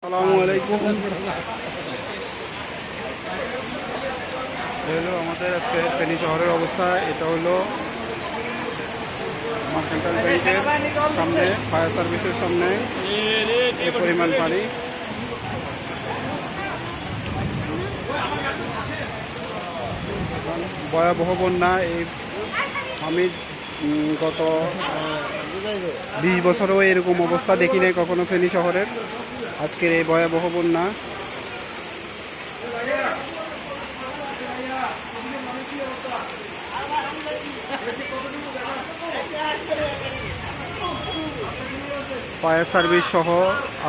আসসালামু আলাইকুম। হলো আমাদের আজকে ফেনী শহরের অবস্থা। এটা হলো মার্কেন্টাইল ব্যাংকের সামনে, ফায়ার সার্ভিসের সামনে এই পরিমাণ পানি। ভয়াবহ বন্যা। এই আমি গত 20 বছরেও এরকম অবস্থা দেখি নাই কখনো ফেনী শহরের। আজকের এই ভয়াবহ বন্যা। ফায়ার সার্ভিস সহ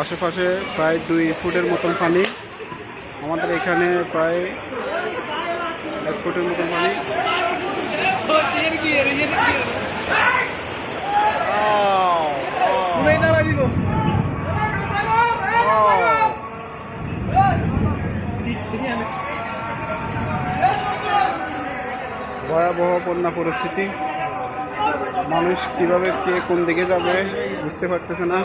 আশেপাশে প্রায় 2 ফুটের মতন পানি। আমাদের এখানে প্রায় 1 ফুটের মতন পানি। ভয়াবহ বন্যা পরিস্থিতি। মানুষ কিভাবে কে কোন দিকে যাবে বুঝতে পারতেছে না।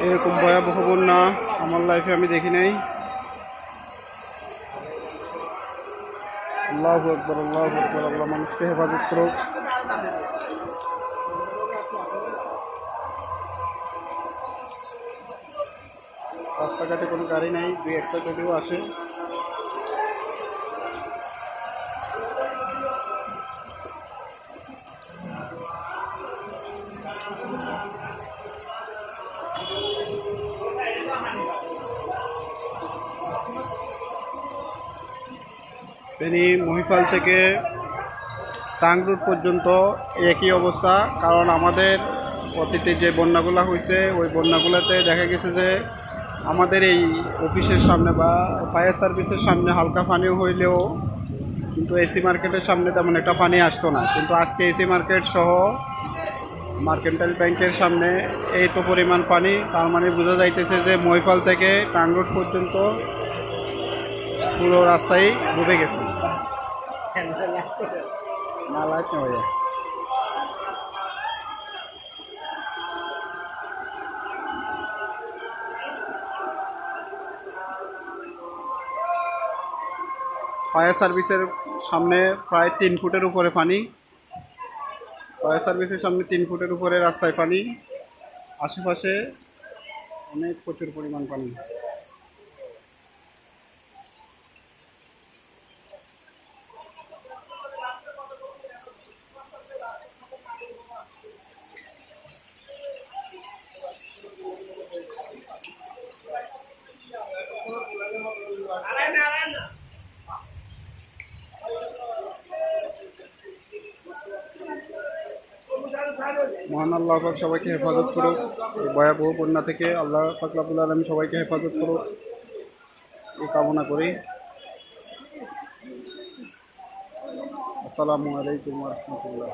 এরকম ভয়াবহ বন্যা আমার লাইফে আমি দেখি নাই। আল্লাহু আকবার, আল্লাহু আকবার। আল্লাহ মানুষকে হেফাজত করুক। রাস্তাঘাটে কোনো গাড়ি নাই, 2-1টা যদিও আসে। ফেনী মহিপাল থেকে টাংরুট পর্যন্ত একই অবস্থা। কারণ আমাদের অতীতে যে বন্যাগুলো হয়েছে ওই বন্যাগুলোতে দেখা গেছে যে আমাদের এই অফিসের সামনে বা ফায়ার সার্ভিসের সামনে হালকা পানি হইলেও কিন্তু এসি মার্কেটের সামনে তেমন একটা পানি আসতো না। কিন্তু আজকে এসি মার্কেট সহ মার্কেন্টাইল ব্যাংকের সামনে এই তো পরিমাণ পানি। তার মানে বোঝা যাইতেছে যে মহিপাল থেকে টাংরুট পর্যন্ত পুরো রাস্তায় ডুবে গেছে। না লাইট না ভাইয়া। ফায়ার সার্ভিসের সামনে প্রায় 3 ফুটের উপরে পানি। ফায়ার সার্ভিসের সামনে 3 ফুটের উপরে রাস্তায় পানি। আশেপাশে অনেক প্রচুর পরিমাণ পানি। মহান আল্লাহ পাক সবাইকে হেফাজত করুক এই ভয়াবহ বন্যা থেকে। আল্লাহ পাক রব্বুল আলামিন সবাইকে হেফাজত করুক এই কামনা করি। আসসালামু আলাইকুম ওয়া রাহমাতুল্লাহ।